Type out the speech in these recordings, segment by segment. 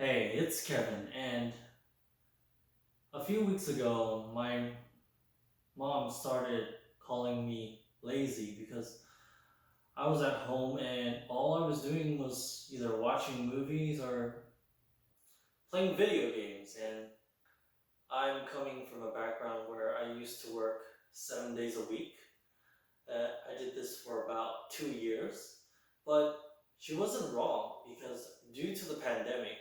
Hey, it's Kevin, and a few weeks ago, my mom started calling me lazy because I was at home and all I was doing was either watching movies or playing video games. And I'm coming from a background where I used to work 7 days a week. I did this for about 2 years, but she wasn't wrong because due to the pandemic,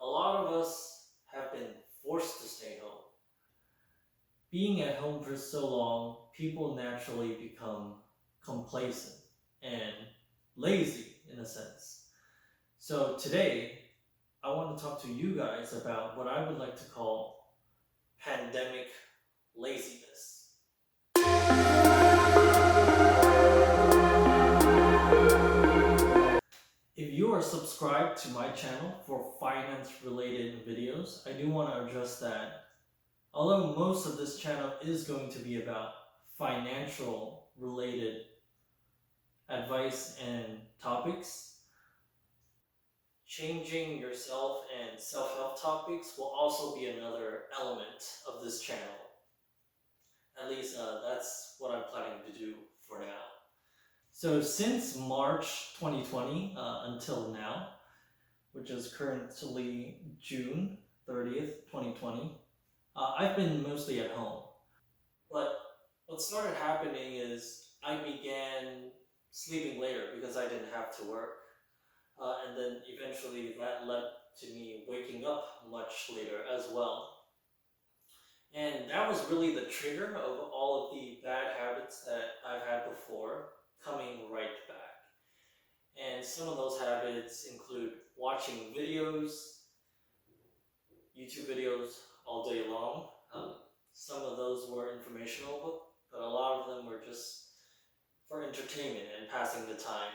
a lot of us have been forced to stay home. Being at home for so long, people naturally become complacent and lazy in a sense. So today, I want to talk to you guys about what I would like to call pandemic laziness. If you are subscribed to my channel for finance related videos, I do want to address that although most of this channel is going to be about financial related advice and topics, changing yourself and self-help topics will also be another element of this channel. At least that's what I'm planning to do for now. So since March 2020 until now, which is currently June 30th, 2020, I've been mostly at home. But what started happening is I began sleeping later because I didn't have to work. And then eventually that led to me waking up much later as well. And that was really the trigger of all of the bad habits that I've had before coming right back. And some of those habits include watching videos, YouTube videos all day long. Some of those were informational, but a lot of them were just for entertainment and passing the time.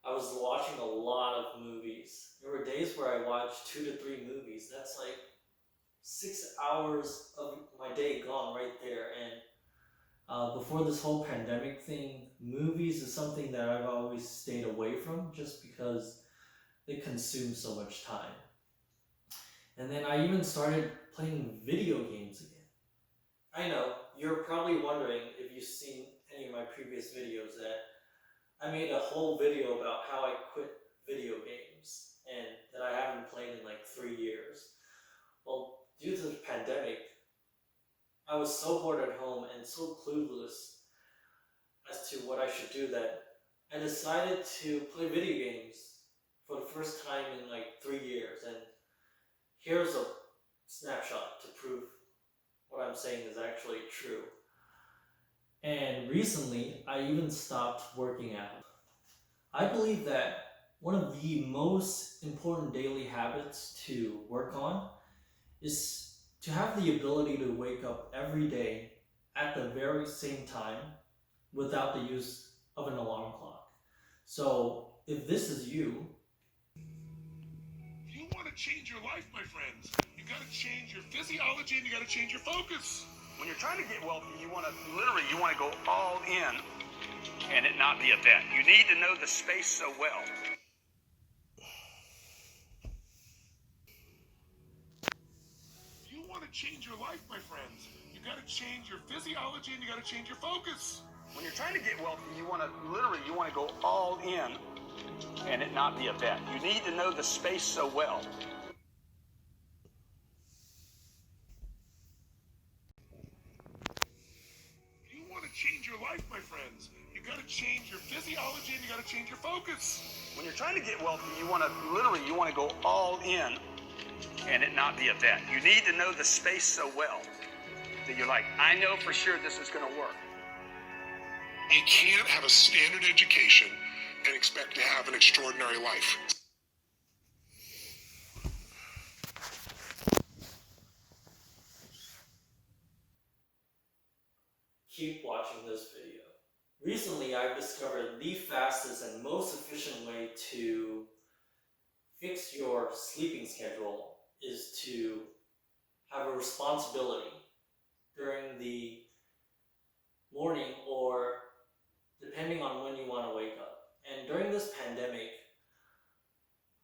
I was watching a lot of movies. There were days where I watched 2 to 3 movies. That's like 6 hours of my day gone right there. And before this whole pandemic thing, movies is something that I've always stayed away from just because they consume so much time. And then I even started playing video games again. I know, you're probably wondering if you've seen any of my previous videos that I made a whole video about how I quit video games and that I haven't played in like 3 years. Well, due to the pandemic, I was so bored at home and so clueless as to what I should do that I decided to play video games for the first time in like 3 years. And here's a snapshot to prove what I'm saying is actually true. And recently, I even stopped working out. I believe that one of the most important daily habits to work on is to have the ability to wake up every day at the very same time without the use of an alarm clock. So if this is you, If you want to change your life, my friends, you got to change your physiology and you got to change your focus. When you're trying to get wealthy, you want to go all in and it not be a bet. You need to know the space so well. If you want to change your life, my friends, you got to change your physiology and you got to change your focus. When you're trying to get wealthy, you want to go all in and it not be a bet. You need to know the space so well. If you want to change your life, my friends, you got to change your physiology and you got to change your focus. When you're trying to get wealthy, you want to go all in and it not be a bet. You need to know the space so well that you're like, I know for sure this is going to work. You can't have a standard education and expect to have an extraordinary life. keep watching this video. Recently, I've discovered the fastest and most efficient way to fix your sleeping schedule is to have a responsibility during the morning or depending on when you want to wake up. And during this pandemic,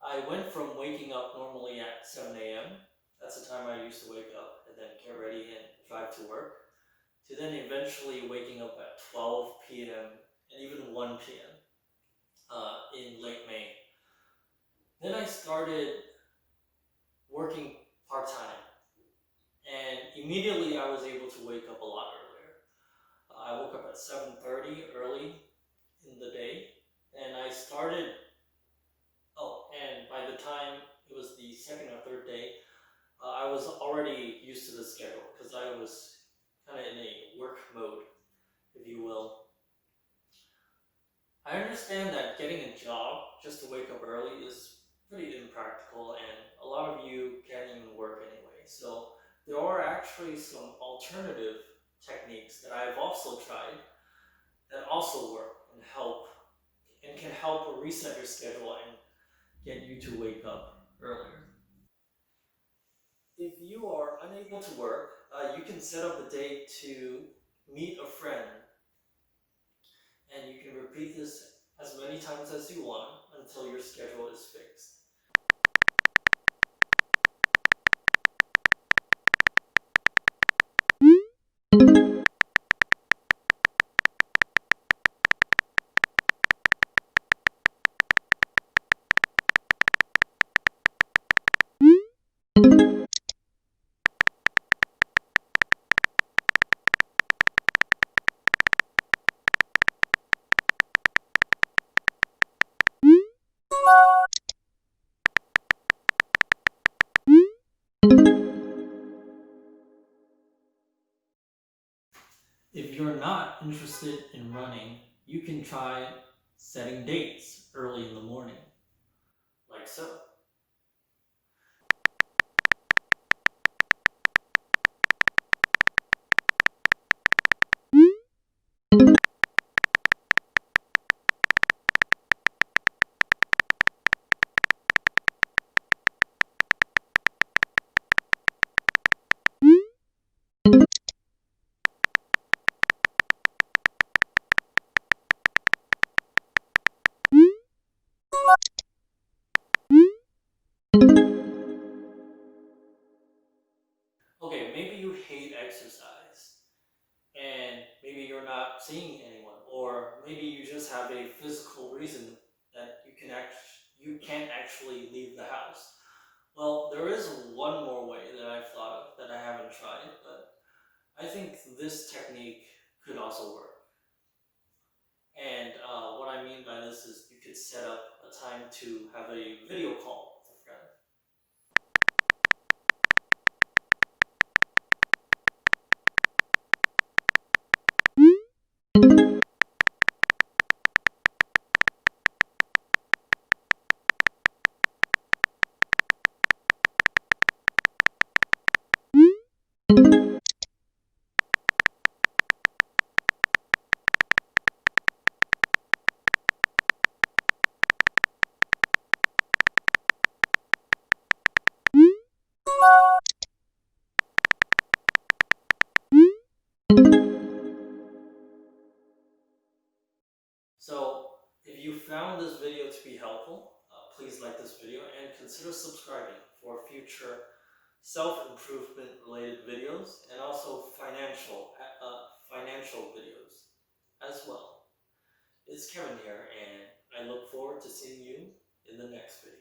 I went from waking up normally at 7 a.m., that's the time I used to wake up and then get ready and drive to work, to then eventually waking up at 12 p.m. and even 1 p.m. In late May. Then I started working part time, and immediately I was able to wake up a lot earlier. I woke up at 7:30 early in the day, and I started. Oh, and by the time it was the second or third day, I was already used to the schedule because I was kind of in a work mode, if you will. I understand that getting a job just to wake up early is pretty impractical, and a lot of you can't even work anyway. So there are actually some alternative techniques that I've also tried that also work and help and can help reset your schedule and get you to wake up earlier. If you are unable to work, you can set up a date to meet a friend, and you can repeat this as many times as you want until your schedule is fixed. If you're not interested in running, you can try setting dates early in the morning, like so. Okay, maybe you hate exercise, and maybe you're not seeing anyone, or maybe you just have a physical reason that you can't actually leave the house. Well, there is one more way that I've thought of that I haven't tried, but I think this technique could also work. And what I mean by this is you could set up a time to have a video call with a friend. So if you found this video to be helpful, please like this video and consider subscribing for future self-improvement related videos and also financial videos as well. It's Kevin here, and I look forward to seeing you in the next video.